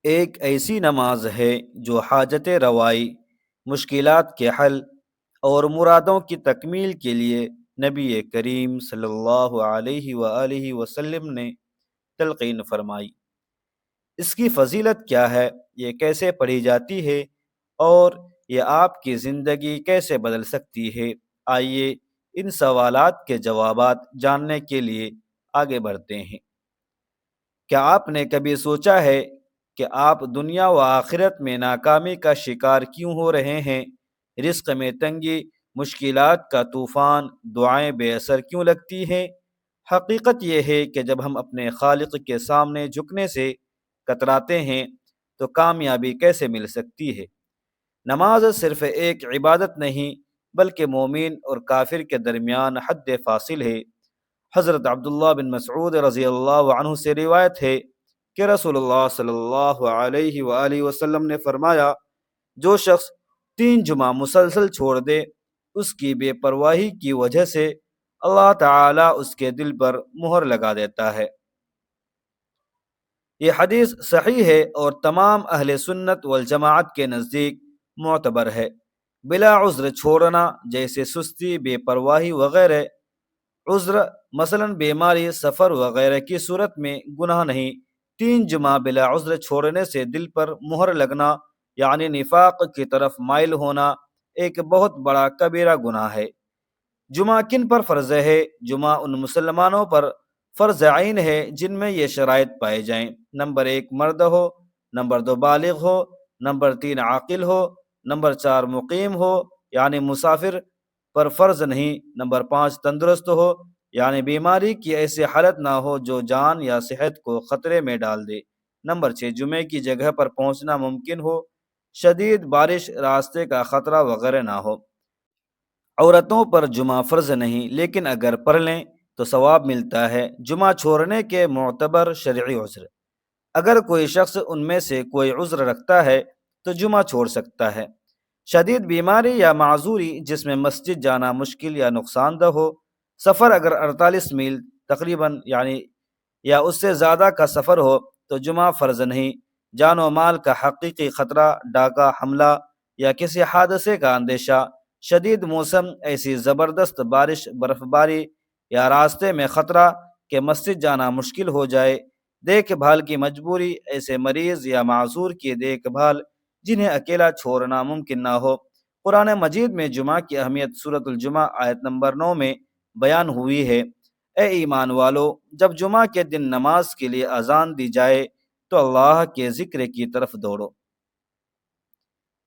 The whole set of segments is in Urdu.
ایک ایسی نماز ہے جو حاجت روائی، مشکلات کے حل اور مرادوں کی تکمیل کے لیے نبی کریم صلی اللہ علیہ وآلہ وسلم نے تلقین فرمائی۔ اس کی فضیلت کیا ہے، یہ کیسے پڑھی جاتی ہے، اور یہ آپ کی زندگی کیسے بدل سکتی ہے؟ آئیے ان سوالات کے جوابات جاننے کے لیے آگے بڑھتے ہیں۔ کیا آپ نے کبھی سوچا ہے کہ آپ دنیا و آخرت میں ناکامی کا شکار کیوں ہو رہے ہیں؟ رزق میں تنگی، مشکلات کا طوفان، دعائیں بے اثر کیوں لگتی ہیں؟ حقیقت یہ ہے کہ جب ہم اپنے خالق کے سامنے جھکنے سے کتراتے ہیں تو کامیابی کیسے مل سکتی ہے؟ نماز صرف ایک عبادت نہیں بلکہ مومن اور کافر کے درمیان حد فاصل ہے۔ حضرت عبداللہ بن مسعود رضی اللہ عنہ سے روایت ہے کہ رسول اللہ صلی اللہ علیہ وآلہ وسلم نے فرمایا، جو شخص 3 جمعہ مسلسل چھوڑ دے، اس کی بے پرواہی کی وجہ سے اللہ تعالی اس کے دل پر مہر لگا دیتا ہے۔ یہ حدیث صحیح ہے اور تمام اہل سنت والجماعت کے نزدیک معتبر ہے۔ بلا عذر چھوڑنا جیسے سستی، بے پرواہی وغیرہ عذر مثلا بیماری، سفر وغیرہ کی صورت میں گناہ نہیں۔ 3 جمعہ بلا عذر چھوڑنے سے دل پر مہر لگنا یعنی نفاق کی طرف مائل ہونا ایک بہت بڑا کبیرہ گناہ ہے۔ جمعہ کن پر فرض ہے؟ جمعہ ان مسلمانوں پر فرض عین ہے جن میں یہ شرائط پائے جائیں: نمبر 1 مرد ہو، نمبر 2 بالغ ہو، نمبر 3 عاقل ہو، نمبر 4 مقیم ہو یعنی مسافر پر فرض نہیں، نمبر 5 تندرست ہو یعنی بیماری کی ایسی حالت نہ ہو جو جان یا صحت کو خطرے میں ڈال دے، نمبر 6 جمعے کی جگہ پر پہنچنا ممکن ہو، شدید بارش، راستے کا خطرہ وغیرہ نہ ہو۔ عورتوں پر جمعہ فرض نہیں لیکن اگر پڑھ لیں تو ثواب ملتا ہے۔ جمعہ چھوڑنے کے معتبر شرعی عذر: اگر کوئی شخص ان میں سے کوئی عذر رکھتا ہے تو جمعہ چھوڑ سکتا ہے۔ شدید بیماری یا معذوری جس میں مسجد جانا مشکل یا نقصان دہ ہو، سفر اگر 48 میل تقریباً یا اس سے زیادہ کا سفر ہو تو جمعہ فرض نہیں۔ جان و مال کا حقیقی خطرہ، ڈاکہ حملہ یا کسی حادثے کا اندیشہ، شدید موسم، ایسی زبردست بارش، برف باری یا راستے میں خطرہ کہ مسجد جانا مشکل ہو جائے، دیکھ بھال کی مجبوری، ایسے مریض یا معذور کی دیکھ بھال جنہیں اکیلا چھوڑنا ممکن نہ ہو۔ قرآن مجید میں جمعہ کی اہمیت سورۃ الجمعہ آیت نمبر 9 میں بیان ہوئی ہے: اے ایمان والو، جب جمعہ کے دن نماز کے لیے اذان دی جائے تو اللہ کے ذکر کی طرف دوڑو۔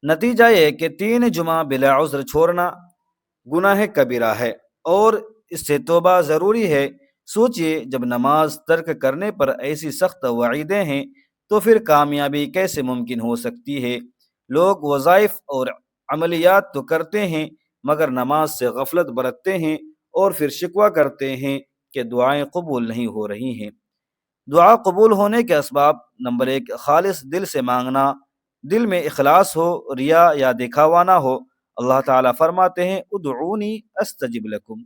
نتیجہ یہ کہ 3 جمعہ بلا عذر چھوڑنا گناہ کبیرہ ہے اور اس سے توبہ ضروری ہے۔ سوچئے، جب نماز ترک کرنے پر ایسی سخت وعیدیں ہیں تو پھر کامیابی کیسے ممکن ہو سکتی ہے؟ لوگ وظائف اور عملیات تو کرتے ہیں مگر نماز سے غفلت برتتے ہیں اور پھر شکوہ کرتے ہیں کہ دعائیں قبول نہیں ہو رہی ہیں۔ دعا قبول ہونے کے اسباب: نمبر 1 خالص دل سے مانگنا، دل میں اخلاص ہو، ریا یا دکھاوا نہ ہو۔ اللہ تعالیٰ فرماتے ہیں ادعونی استجب لکم،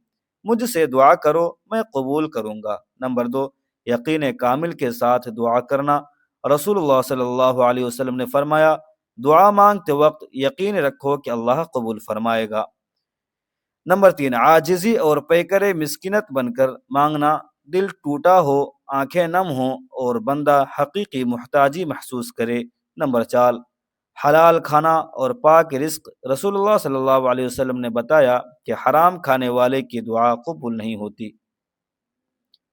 مجھ سے دعا کرو میں قبول کروں گا۔ نمبر 2 یقین کامل کے ساتھ دعا کرنا، رسول اللہ صلی اللہ علیہ وسلم نے فرمایا دعا مانگتے وقت یقین رکھو کہ اللہ قبول فرمائے گا۔ نمبر 3 عاجزی اور پیکر مسکینت بن کر مانگنا، دل ٹوٹا ہو، آنکھیں نم ہوں اور بندہ حقیقی محتاجی محسوس کرے۔ نمبر 4 حلال کھانا اور پاک رزق، رسول اللہ صلی اللہ علیہ وسلم نے بتایا کہ حرام کھانے والے کی دعا قبول نہیں ہوتی۔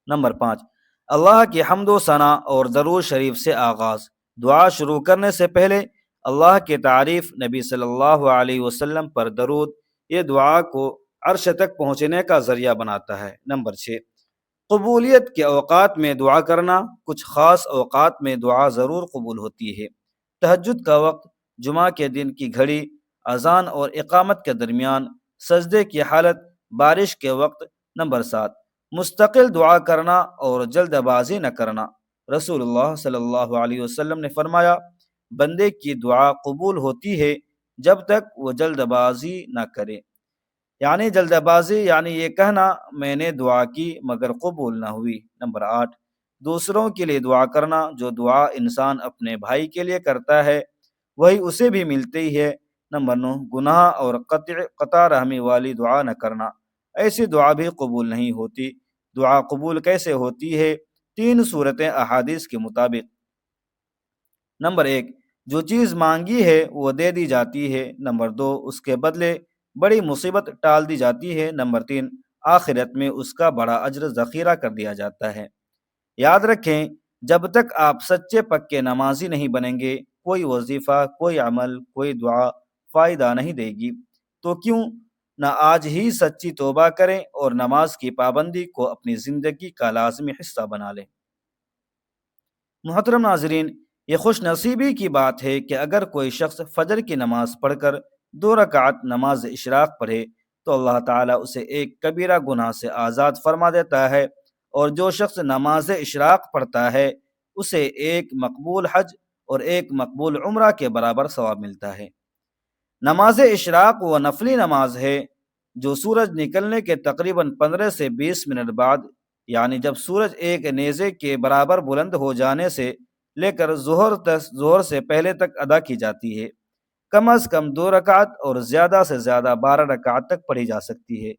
نمبر 5 اللہ کی حمد و ثنا اور درود شریف سے آغاز، دعا شروع کرنے سے پہلے اللہ کی تعریف، نبی صلی اللہ علیہ وسلم پر درود، یہ دعا کو عرش تک پہنچنے کا ذریعہ بناتا ہے۔ نمبر 6 قبولیت کے اوقات میں دعا کرنا، کچھ خاص اوقات میں دعا ضرور قبول ہوتی ہے۔ تہجد کا وقت، جمعہ کے دن کی گھڑی، اذان اور اقامت کے درمیان، سجدے کی حالت، بارش کے وقت۔ نمبر 7 مستقل دعا کرنا اور جلد بازی نہ کرنا، رسول اللہ صلی اللہ علیہ وسلم نے فرمایا بندے کی دعا قبول ہوتی ہے جب تک وہ جلد بازی نہ کرے، یعنی جلد بازی یعنی یہ کہنا میں نے دعا کی مگر قبول نہ ہوئی۔ نمبر 8 دوسروں کے لیے دعا کرنا، جو دعا انسان اپنے بھائی کے لیے کرتا ہے وہی اسے بھی ملتی ہے۔ نمبر 9، گناہ اور قطع رحمی والی دعا نہ کرنا، ایسی دعا بھی قبول نہیں ہوتی۔ دعا قبول کیسے ہوتی ہے؟ 3 صورتیں احادیث کے مطابق۔ نمبر 1، جو چیز مانگی ہے وہ دے دی جاتی ہے۔ نمبر 2، اس کے بدلے بڑی مصیبت ٹال دی جاتی ہے۔ نمبر 3، آخرت میں اس کا بڑا اجر ذخیرہ کر دیا جاتا ہے۔ یاد رکھیں، جب تک آپ سچے پکے نمازی نہیں بنیں گے، کوئی وظیفہ، کوئی عمل، کوئی دعا فائدہ نہیں دے گی۔ تو کیوں نہ آج ہی سچی توبہ کریں اور نماز کی پابندی کو اپنی زندگی کا لازمی حصہ بنا لیں۔ محترم ناظرین، یہ خوش نصیبی کی بات ہے کہ اگر کوئی شخص فجر کی نماز پڑھ کر 2 رکعت نماز اشراق پڑھے تو اللہ تعالیٰ اسے ایک کبیرہ گناہ سے آزاد فرما دیتا ہے، اور جو شخص نماز اشراق پڑھتا ہے اسے ایک مقبول حج اور ایک مقبول عمرہ کے برابر ثواب ملتا ہے۔ نماز اشراق وہ نفلی نماز ہے جو سورج نکلنے کے تقریباً 15 سے 20 منٹ بعد، یعنی جب سورج ایک نیزے کے برابر بلند ہو جانے سے لے کر ظہر سے پہلے تک ادا کی جاتی ہے۔ کم از کم 2 رکعت اور زیادہ سے زیادہ 12 رکعت تک پڑھی جا سکتی ہے۔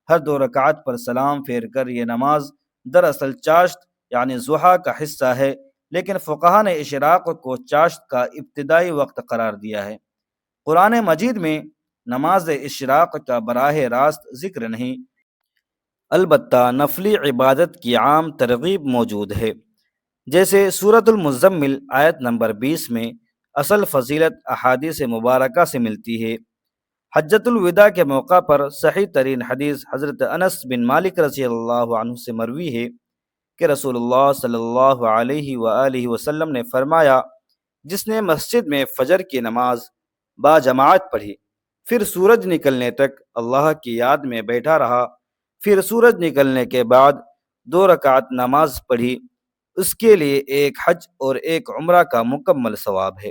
ہر 2 رکعت پر سلام پھیر کر یہ نماز دراصل چاشت یعنی ضحیٰ کا حصہ ہے، لیکن فقہا نے اشراق کو چاشت کا ابتدائی وقت قرار دیا ہے۔ قرآن مجید میں نماز اشراق کا براہ راست ذکر نہیں، البتہ نفلی عبادت کی عام ترغیب موجود ہے، جیسے سورۃ المزمل آیت نمبر 20 میں۔ اصل فضیلت احادیث مبارکہ سے ملتی ہے۔ حجۃ الوداع کے موقع پر صحیح ترین حدیث حضرت انس بن مالک رضی اللہ عنہ سے مروی ہے کہ رسول اللہ صلی اللہ علیہ وآلہ وسلم نے فرمایا، جس نے مسجد میں فجر کی نماز با جماعت پڑھی، پھر سورج نکلنے تک اللہ کی یاد میں بیٹھا رہا، پھر سورج نکلنے کے بعد 2 رکعت نماز پڑھی، اس کے لیے ایک حج اور ایک عمرہ کا مکمل ثواب ہے۔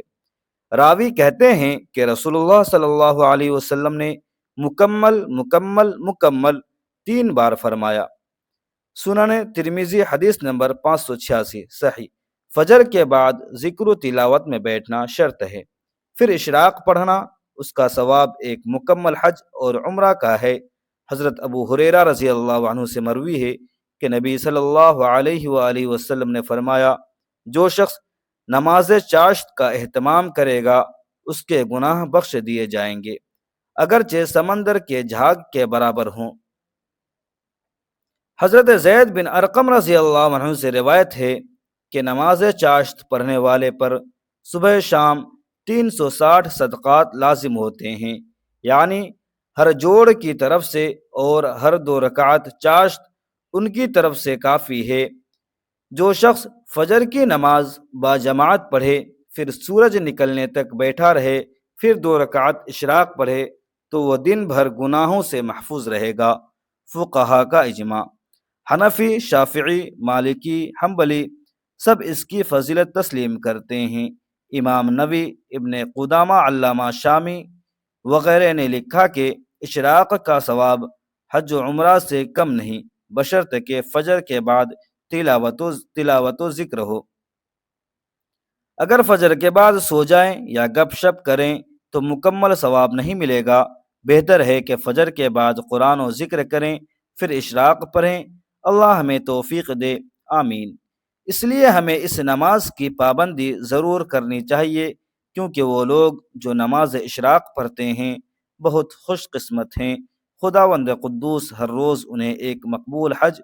راوی کہتے ہیں کہ رسول اللہ صلی اللہ علیہ وسلم نے مکمل مکمل مکمل 3 بار فرمایا۔ سنن ترمذی حدیث نمبر 586۔ صحیح، فجر کے بعد ذکر و تلاوت میں بیٹھنا شرط ہے، پھر اشراق پڑھنا، اس کا ثواب ایک مکمل حج اور عمرہ کا ہے۔ حضرت ابو ہریرہ رضی اللہ عنہ سے مروی ہے کہ نبی صلی اللہ علیہ وآلہ وسلم نے فرمایا، جو شخص نماز چاشت کا اہتمام کرے گا اس کے گناہ بخش دیے جائیں گے، اگرچہ سمندر کے جھاگ کے برابر ہوں۔ حضرت زید بن ارقم رضی اللہ عنہ سے روایت ہے کہ نماز چاشت پڑھنے والے پر صبح شام 360 صدقات لازم ہوتے ہیں، یعنی ہر جوڑ کی طرف سے اور ہر 2 رکعت چاشت ان کی طرف سے کافی ہے۔ جو شخص فجر کی نماز با جماعت پڑھے، پھر سورج نکلنے تک بیٹھا رہے، پھر 2 رکعت اشراق پڑھے تو وہ دن بھر گناہوں سے محفوظ رہے گا۔ فقہا کا اجماع، حنفی، شافعی، مالکی، حنبلی سب اس کی فضیلت تسلیم کرتے ہیں۔ امام نووی، ابن قدامہ، علامہ شامی وغیرہ نے لکھا کہ اشراق کا ثواب حج و عمرہ سے کم نہیں، بشرط کہ فجر کے بعد تلاوت و ذکر ہو۔ اگر فجر کے بعد سو جائیں یا گپ شپ کریں تو مکمل ثواب نہیں ملے گا۔ بہتر ہے کہ فجر کے بعد قرآن و ذکر کریں، پھر اشراق پڑھیں۔ اللہ ہمیں توفیق دے، آمین۔ اس لیے ہمیں اس نماز کی پابندی ضرور کرنی چاہیے، کیونکہ وہ لوگ جو نماز اشراق پڑھتے ہیں بہت خوش قسمت ہیں۔ خداوند قدوس ہر روز انہیں ایک مقبول حج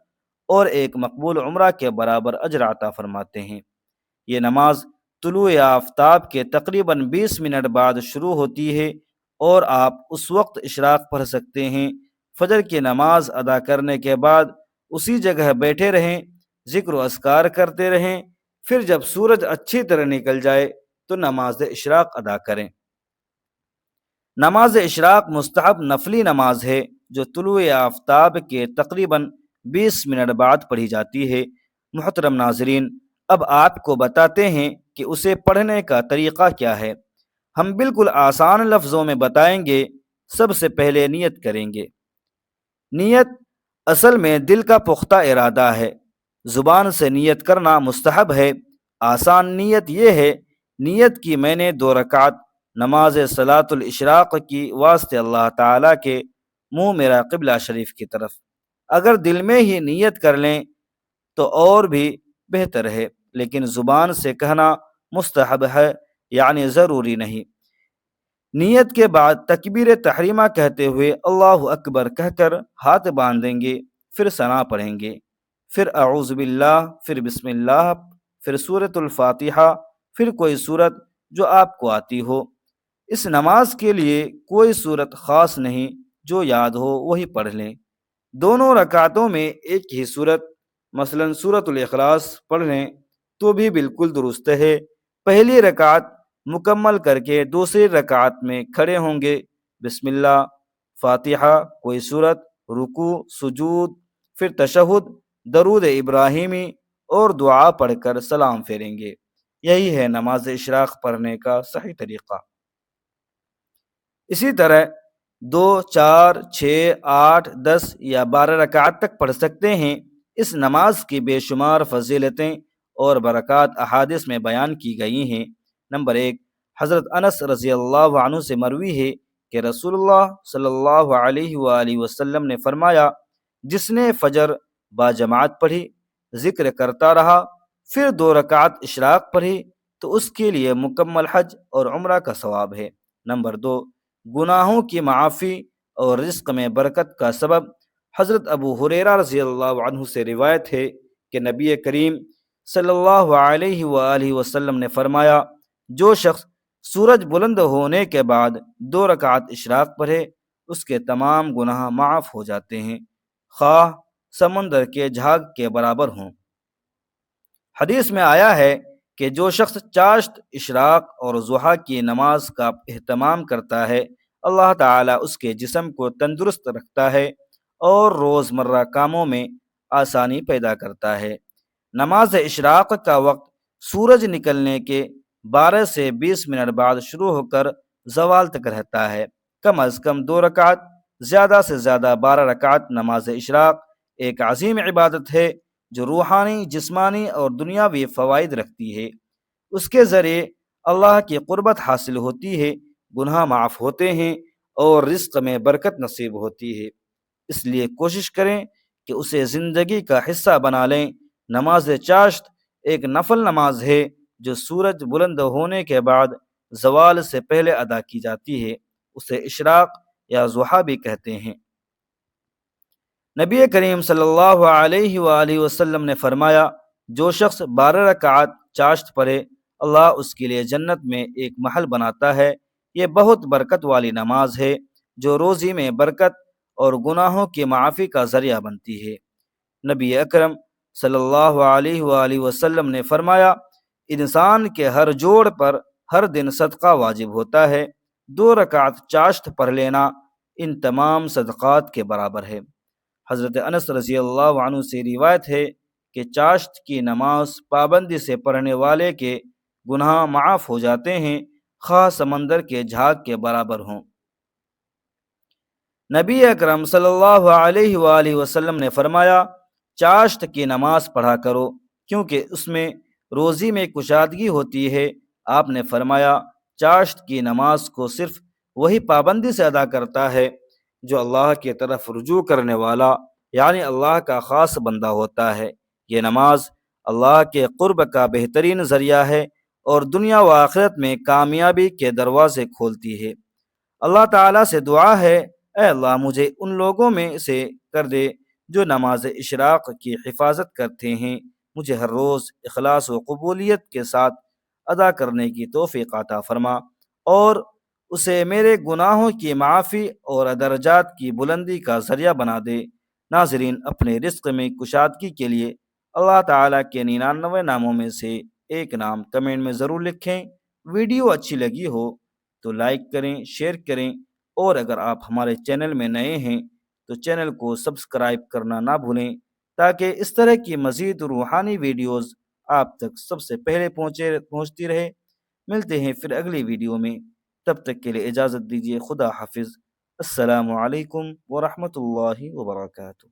اور ایک مقبول عمرہ کے برابر اجر عطا فرماتے ہیں۔ یہ نماز طلوع آفتاب کے تقریباً 20 منٹ بعد شروع ہوتی ہے، اور آپ اس وقت اشراق پڑھ سکتے ہیں۔ فجر کی نماز ادا کرنے کے بعد اسی جگہ بیٹھے رہیں، ذکر و اذکار کرتے رہیں، پھر جب سورج اچھی طرح نکل جائے تو نماز اشراق ادا کریں۔ نماز اشراق مستحب نفلی نماز ہے جو طلوع آفتاب کے تقریباً 20 منٹ بعد پڑھی جاتی ہے۔ محترم ناظرین، اب آپ کو بتاتے ہیں کہ اسے پڑھنے کا طریقہ کیا ہے۔ ہم بالکل آسان لفظوں میں بتائیں گے۔ سب سے پہلے نیت کریں گے۔ نیت اصل میں دل کا پختہ ارادہ ہے۔ زبان سے نیت کرنا مستحب ہے۔ آسان نیت یہ ہے، نیت کی میں نے 2 رکعت نماز صلاۃ الاشراق کی واسطے اللہ تعالیٰ کے منہ میرا قبلہ شریف کی طرف۔ اگر دل میں ہی نیت کر لیں تو اور بھی بہتر ہے، لیکن زبان سے کہنا مستحب ہے، یعنی ضروری نہیں۔ نیت کے بعد تکبیر تحریمہ کہتے ہوئے اللہ اکبر کہہ کر ہاتھ باندھیں گے، پھر ثنا پڑھیں گے، پھر اعوذ باللہ، پھر بسم اللہ، پھر سورۃ الفاتحہ، پھر کوئی سورت جو آپ کو آتی ہو۔ اس نماز کے لیے کوئی سورت خاص نہیں، جو یاد ہو وہی پڑھ لیں۔ دونوں رکعتوں میں ایک ہی سورت، مثلا سورۃ الاخلاص پڑھ لیں تو بھی بالکل درست ہے۔ پہلی رکعت مکمل کر کے دوسری رکعت میں کھڑے ہوں گے، بسم اللہ، فاتحہ، کوئی سورت، رکوع، سجود، پھر تشہد، درود ابراہیمی اور دعا پڑھ کر سلام پھیریں گے۔ یہی ہے نماز اشراق پڑھنے کا صحیح طریقہ۔ اسی طرح 2، 4، 6، 8، 10 یا 12 رکعت تک پڑھ سکتے ہیں۔ اس نماز کی بے شمار فضیلتیں اور برکات احادیث میں بیان کی گئی ہیں۔ نمبر 1، حضرت انس رضی اللہ عنہ سے مروی ہے کہ رسول اللہ صلی اللہ علیہ وآلہ وسلم نے فرمایا، جس نے فجر باجماعت پڑھی، ذکر کرتا رہا، پھر 2 رکعت اشراق پڑھی تو اس کے لیے مکمل حج اور عمرہ کا ثواب ہے۔ نمبر 2، گناہوں کی معافی اور رزق میں برکت کا سبب۔ حضرت ابو ہریرہ رضی اللہ عنہ سے روایت ہے کہ نبی کریم صلی اللہ علیہ وآلہ وسلم نے فرمایا، جو شخص سورج بلند ہونے کے بعد 2 رکعت اشراق پڑھے، اس کے تمام گناہ معاف ہو جاتے ہیں، خواہ سمندر کے جھاگ کے برابر ہوں۔ حدیث میں آیا ہے کہ جو شخص چاشت، اشراق اور ضحیٰ کی نماز کا اہتمام کرتا ہے، اللہ تعالیٰ اس کے جسم کو تندرست رکھتا ہے اور روزمرہ کاموں میں آسانی پیدا کرتا ہے۔ نماز اشراق کا وقت سورج نکلنے کے 12 سے 20 منٹ بعد شروع ہو کر زوال تک رہتا ہے۔ کم از کم 2 رکعت، زیادہ سے زیادہ 12 رکعت نماز اشراق ایک عظیم عبادت ہے جو روحانی، جسمانی اور دنیاوی فوائد رکھتی ہے۔ اس کے ذریعے اللہ کی قربت حاصل ہوتی ہے، گناہ معاف ہوتے ہیں اور رزق میں برکت نصیب ہوتی ہے۔ اس لیے کوشش کریں کہ اسے زندگی کا حصہ بنا لیں۔ نماز چاشت ایک نفل نماز ہے جو سورج بلند ہونے کے بعد زوال سے پہلے ادا کی جاتی ہے، اسے اشراق یا ضحیٰ بھی کہتے ہیں۔ نبی کریم صلی اللہ علیہ وآلہ وسلم نے فرمایا، جو شخص 12 رکعت چاشت پڑھے، اللہ اس کے لیے جنت میں ایک محل بناتا ہے۔ یہ بہت برکت والی نماز ہے جو روزی میں برکت اور گناہوں کی معافی کا ذریعہ بنتی ہے۔ نبی اکرم صلی اللہ علیہ وآلہ وسلم نے فرمایا، انسان کے ہر جوڑ پر ہر دن صدقہ واجب ہوتا ہے، 2 رکعت چاشت پڑھ لینا ان تمام صدقات کے برابر ہے۔ حضرت انس رضی اللہ عنہ سے روایت ہے کہ چاشت کی نماز پابندی سے پڑھنے والے کے گناہ معاف ہو جاتے ہیں، خواہ سمندر کے جھاگ کے برابر ہوں۔ نبی اکرم صلی اللہ علیہ وآلہ وسلم نے فرمایا، چاشت کی نماز پڑھا کرو کیونکہ اس میں روزی میں کشادگی ہوتی ہے۔ آپ نے فرمایا، چاشت کی نماز کو صرف وہی پابندی سے ادا کرتا ہے جو اللہ کی طرف رجوع کرنے والا، یعنی اللہ کا خاص بندہ ہوتا ہے۔ یہ نماز اللہ کے قرب کا بہترین ذریعہ ہے اور دنیا و آخرت میں کامیابی کے دروازے کھولتی ہے۔ اللہ تعالیٰ سے دعا ہے، اے اللہ مجھے ان لوگوں میں سے کر دے جو نماز اشراق کی حفاظت کرتے ہیں۔ مجھے ہر روز اخلاص و قبولیت کے ساتھ ادا کرنے کی توفیق عطا فرما اور اسے میرے گناہوں کی معافی اور درجات کی بلندی کا ذریعہ بنا دے۔ ناظرین، اپنے رزق میں کشادگی کے لیے اللہ تعالیٰ کے 99 ناموں میں سے ایک نام کمنٹ میں ضرور لکھیں۔ ویڈیو اچھی لگی ہو تو لائک کریں، شیئر کریں، اور اگر آپ ہمارے چینل میں نئے ہیں تو چینل کو سبسکرائب کرنا نہ بھولیں تاکہ اس طرح کی مزید روحانی ویڈیوز آپ تک سب سے پہلے پہنچتی رہے۔ ملتے ہیں پھر اگلی ویڈیو میں، تب تک کے لیے اجازت دیجیے۔ خدا حافظ۔ السلام علیکم ورحمۃ اللہ وبرکاتہ۔